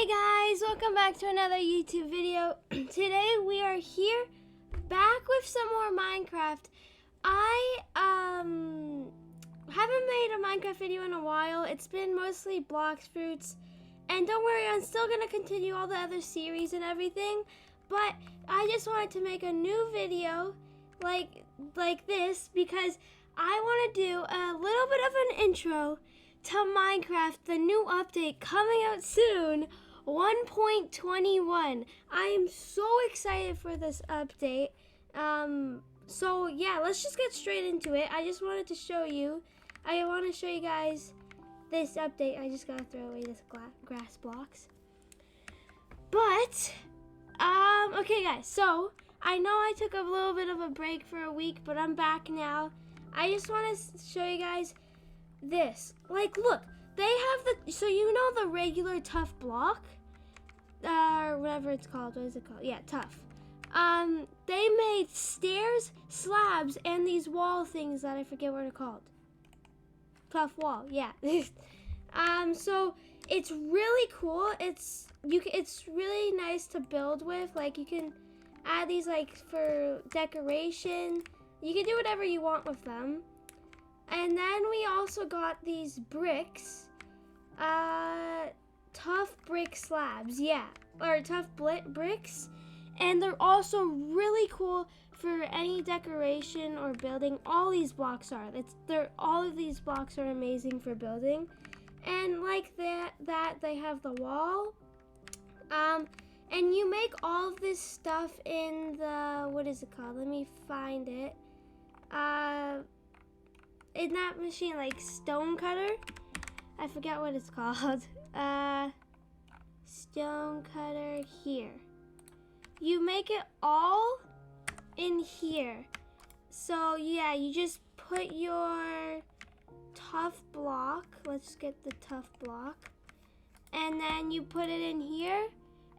Hey guys, welcome back to another YouTube video. Today we are here back with some more Minecraft. I haven't made a Minecraft video in a while. It's been mostly Blox Fruits. And don't worry, I'm still going to continue all the other series and everything. But I just wanted to make a new video like this because I want to do a little bit of an intro to Minecraft, the new update coming out soon, 1.21. I am so excited for this update. So yeah, let's just get straight into it. I just wanted to show you. I want to show you guys this update. I just gotta throw away this grass blocks. But okay guys, so I know I took a little bit of a break for a week, but I'm back now. I just want to show you guys this. Like, look, they have so you know the regular tough block, or whatever it's called. What is it called? Yeah, tough. They made stairs, slabs, and these wall things that I forget what they're called. Tough wall, yeah. So it's really cool. It's really nice to build with. Like, you can add these like for decoration. You can do whatever you want with them. And then we also got these bricks, tough brick slabs, yeah, or tough bricks. And they're also really cool for any decoration or building. All these blocks are. All of these blocks are amazing for building. And like that they have the wall. And you make all of this stuff in the, what is it called? Let me find it. In that machine, like stone cutter. I forget what it's called. Stone cutter here. You make it all in here. So yeah, you just put your tough block. Let's get the tough block. And then you put it in here.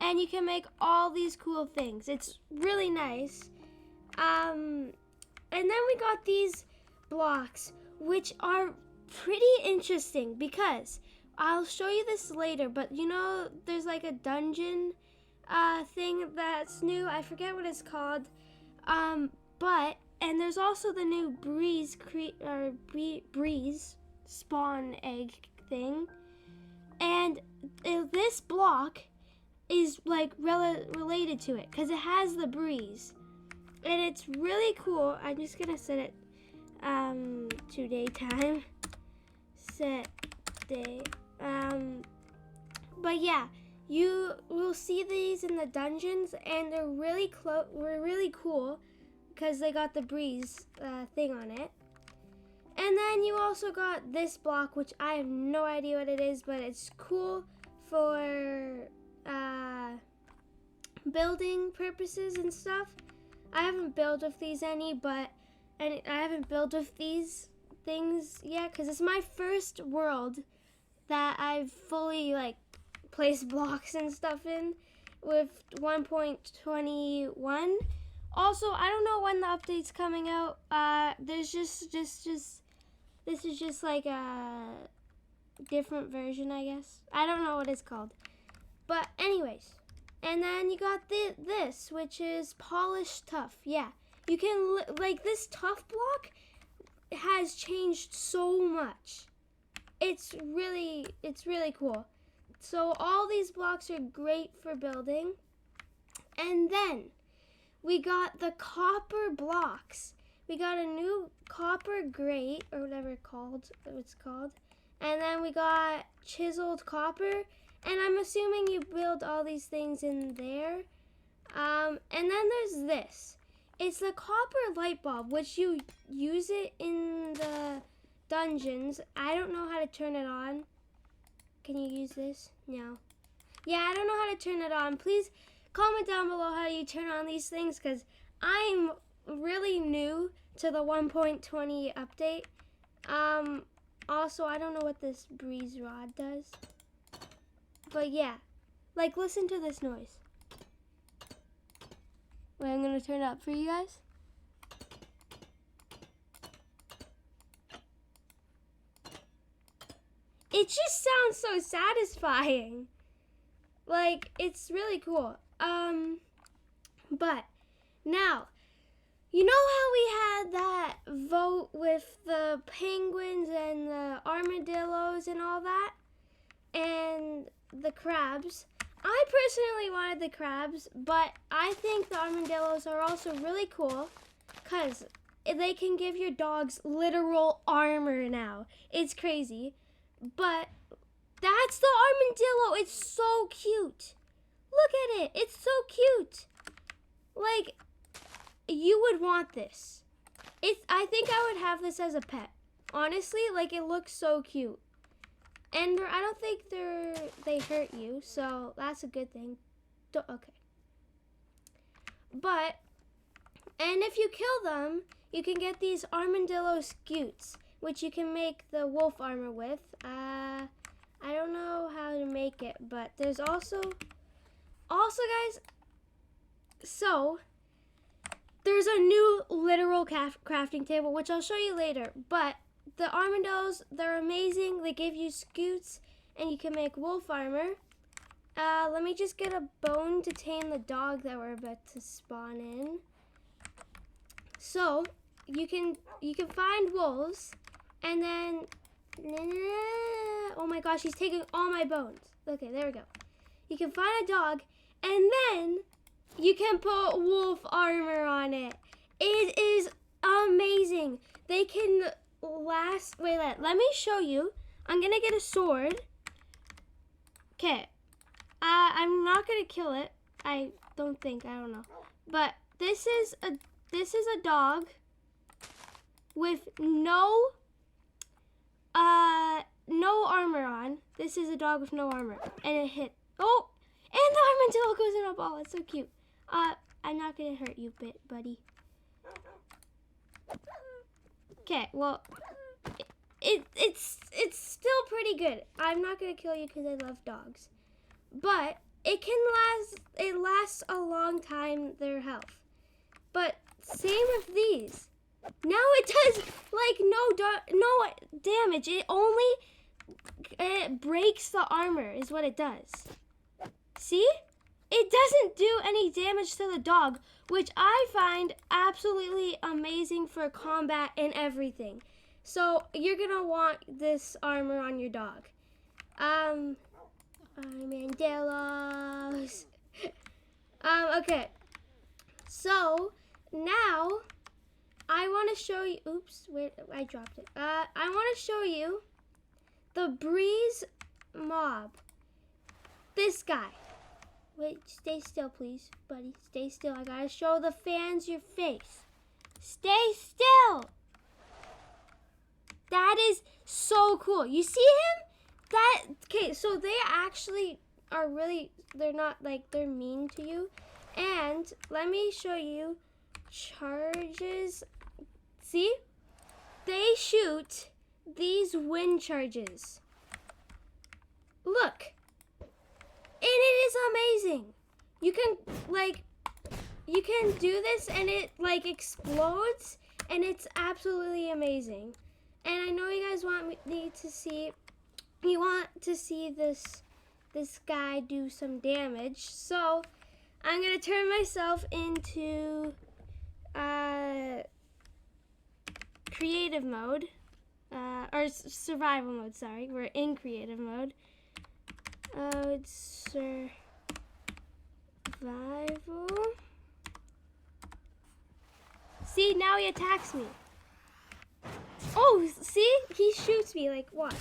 And you can make all these cool things. It's really nice. And then we got these blocks, which are pretty interesting because I'll show you this later, but you know there's like a dungeon thing that's new. I forget what it's called. And there's also the new breeze spawn egg thing. And this block is like related to it because it has the breeze. And it's really cool. I'm just gonna set it to daytime. Set day. But yeah, you will see these in the dungeons, and they're really really cool because they got the breeze thing on it. And then you also got this block, which I have no idea what it is, but it's cool for building purposes and stuff. I haven't built with these I haven't built with these things yet because it's my first world that I've fully like placed blocks and stuff in with 1.21. Also, I don't know when the update's coming out. There's just this is just like a different version, I guess. I don't know what it's called. But anyways, and then you got this, which is polished tough. Yeah. You can, like, this tough block has changed so much. It's really cool. So all these blocks are great for building. And then we got the copper blocks. We got a new copper grate, or whatever it's called. And then we got chiseled copper. And I'm assuming you build all these things in there. And then there's this. It's the copper light bulb, which you use it in the dungeons. I don't know how to turn it on. Can you use this? No. Yeah, I don't know how to turn it on. Please comment down below how you turn on these things because I'm really new to the 1.20 update. Also, I don't know what this breeze rod does. But yeah, like listen to this noise. Wait, I'm gonna turn it up for you guys. It just sounds so satisfying. Like, it's really cool. But now, you know how we had that vote with the penguins and the armadillos and all that? And the crabs. I personally wanted the crabs, but I think the armadillos are also really cool because they can give your dogs literal armor now. It's crazy. But that's the armadillo. It's so cute. Look at it. It's so cute. Like, you would want this. I think I would have this as a pet. Honestly, like, it looks so cute. And I don't think they hurt you, so that's a good thing. Okay. But, and if you kill them, you can get these armadillo scutes, which you can make the wolf armor with. I don't know how to make it, but there's also guys, so there's a new literal crafting table, which I'll show you later, but the armadillos, they're amazing. They give you scutes, and you can make wolf armor. Let me just get a bone to tame the dog that we're about to spawn in. So, you can find wolves, and then, oh my gosh, he's taking all my bones. Okay, there we go. You can find a dog, and then you can put wolf armor on it. It is amazing. They can last, wait, let me show you. I'm gonna get a sword. Okay, I'm not gonna kill it. I don't know. But this is a dog with no armor on. This is a dog with no armor, and it hit. Oh, and the armadillo goes in a ball. It's so cute. I'm not gonna hurt you, buddy. Okay, well, it's still pretty good. I'm not gonna kill you because I love dogs, but it lasts a long time, their health. But same with these. Now it does like no damage. It breaks the armor is what it does. See? It doesn't do any damage to the dog, which I find absolutely amazing for combat and everything. So you're gonna want this armor on your dog. Armadillos. Okay. So now I want to show you. Oops, where I dropped it. I want to show you the Breeze mob. This guy. Wait, stay still, please, buddy. Stay still. I gotta show the fans your face. Stay still. That is so cool. You see him? Okay, so they actually are really, they're not like, they're mean to you. And let me show you charges. See? They shoot these wind charges. Look. And it is amazing. You can do this and it like explodes and it's absolutely amazing. And I know you guys want me to see, you want to see this guy do some damage. So I'm gonna turn myself into creative mode, or survival mode, sorry. We're in creative mode. It's survival. See, now he attacks me. Oh, see? He shoots me like what?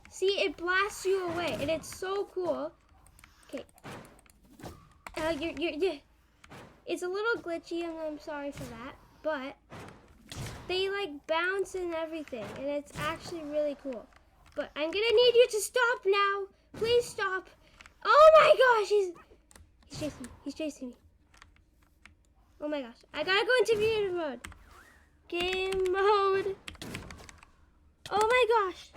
See, it blasts you away, and it's so cool. Okay. It's a little glitchy, and I'm sorry for that, but they like bounce and everything, and it's actually really cool. But I'm gonna need you to stop now. Please stop. Oh my gosh, he's chasing me. He's chasing me. Oh my gosh. I gotta go into creative mode. Game mode. Oh my gosh.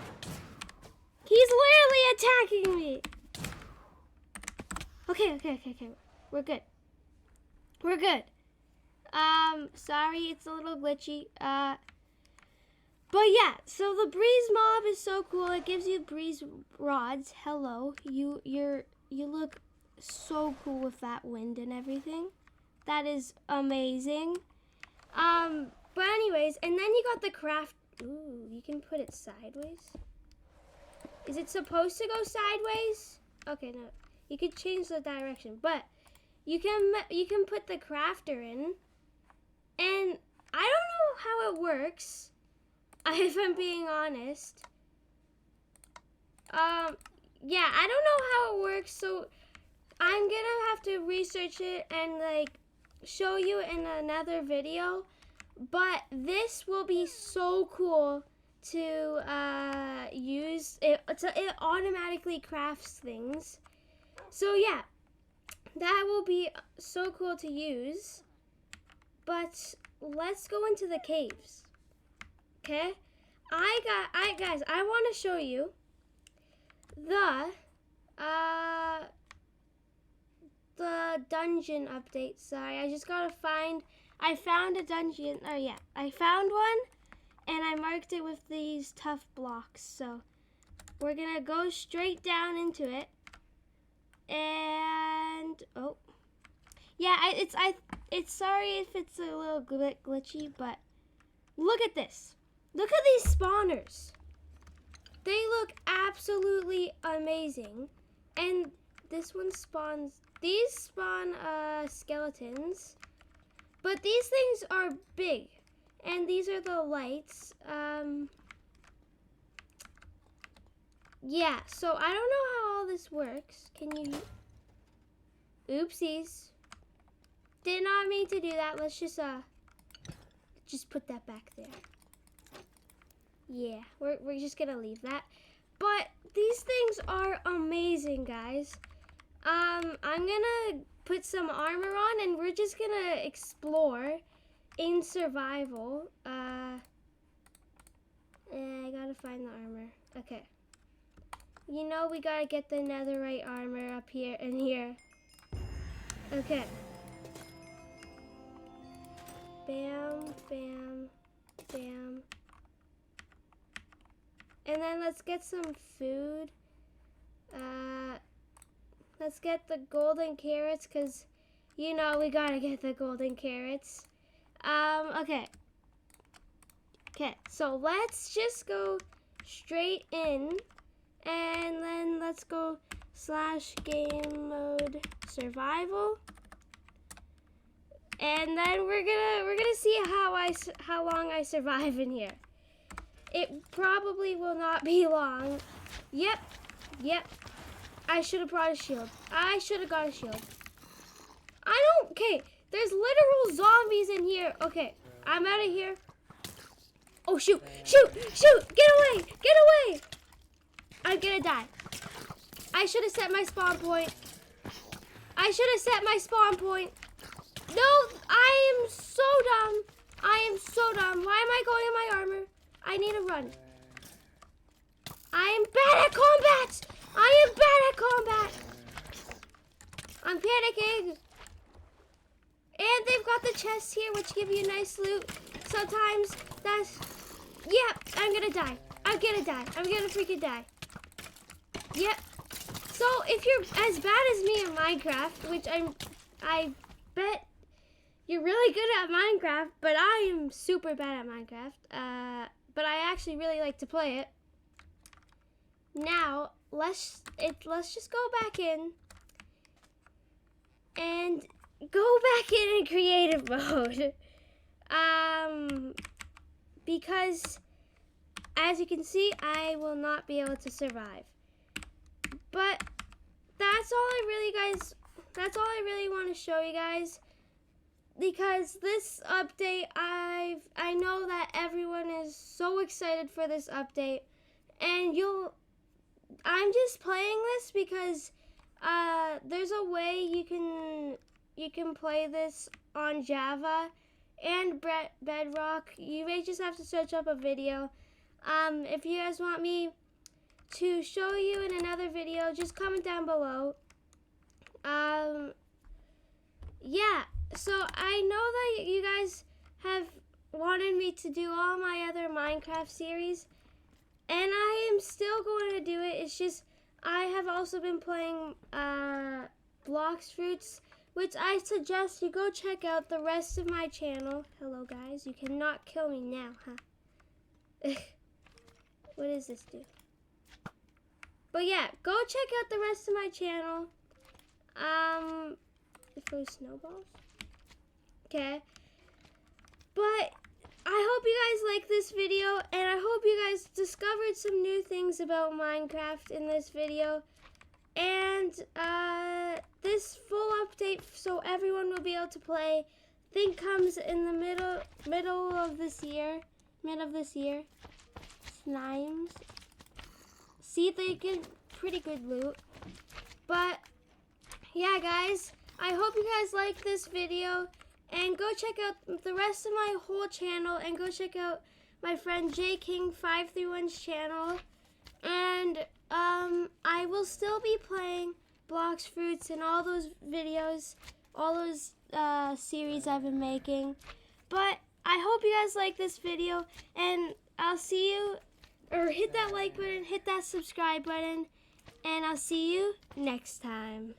He's literally attacking me. Okay. We're good. We're good. Sorry, it's a little glitchy. But yeah, so the Breeze mob is so cool. It gives you breeze rods. Hello. You look so cool with that wind and everything. That is amazing. But anyways, and then you got the craft. Ooh, you can put it sideways. Is it supposed to go sideways? Okay, no. You could change the direction, but you can put the crafter in, and I don't know how it works, if I'm being honest. Yeah, I don't know how it works, so I'm gonna have to research it and like show you in another video. But this will be so cool to use. It automatically crafts things. So yeah, that will be so cool to use. But let's go into the caves. Okay? Guys, I want to show you the dungeon update. Sorry, I just gotta find. I found a dungeon. Oh yeah, I found one, and I marked it with these tough blocks. So we're gonna go straight down into it. And oh, yeah, it's sorry if it's a little glitchy, but look at this. Look at these spawners. They look absolutely amazing. And this one spawns. These spawn skeletons. But these things are big, and these are the lights. Yeah, so I don't know how all this works. Can you? Oopsies. Did not mean to do that. Let's just put that back there. Yeah, we're just gonna leave that. But these things are amazing, guys. I'm gonna put some armor on, and we're just gonna explore in survival. I gotta find the armor. Okay. You know we gotta get the netherite armor up here and here. Okay. Bam, bam, bam. And then let's get some food. Let's get the golden carrots, because, you know, we gotta get the golden carrots. Okay. Okay, so let's just go straight in, and then let's go /game mode survival. And then we're gonna see how long I survive in here. It probably will not be long. Yep. I should have brought a shield. I should have got a shield. Okay, there's literal zombies in here. Okay, I'm out of here. Oh, shoot. Get away. I'm gonna die. I should have set my spawn point. No, I am so dumb. Why am I going in my armor? I need to run. I am bad at combat. I'm panicking. And they've got the chests here, which give you nice loot. Sometimes yeah, I'm gonna die. I'm gonna freaking die. Yep. So if you're as bad as me in Minecraft, which I bet you're really good at Minecraft, but I am super bad at Minecraft. But I actually really like to play it. Now, let's just go back in and go back in creative mode. Because as you can see, I will not be able to survive. But that's all I really want to show you guys. Because this update, I know that everyone is so excited for this update, and I'm just playing this because there's a way you can play this on Java and Bedrock. You may just have to search up a video. If you guys want me to show you in another video, just comment down below. Yeah. So I know that you guys have wanted me to do all my other Minecraft series, and I am still going to do it. It's just I have also been playing Block Blox Fruits, which I suggest you go check out the rest of my channel. Hello guys, you cannot kill me now, huh? What does this do? But yeah, go check out the rest of my channel. For snowballs. Okay. But I hope you guys like this video, and I hope you guys discovered some new things about Minecraft in this video. And this full update, so everyone will be able to play, I think comes in the middle of this year. Slimes. See, they get pretty good loot. But yeah, guys, I hope you guys like this video, and go check out the rest of my whole channel, and go check out my friend JKing531's channel. And I will still be playing Blox Fruits and all those videos, all those series I've been making. But I hope you guys like this video, and I'll see you, or hit that like button, hit that subscribe button, and I'll see you next time.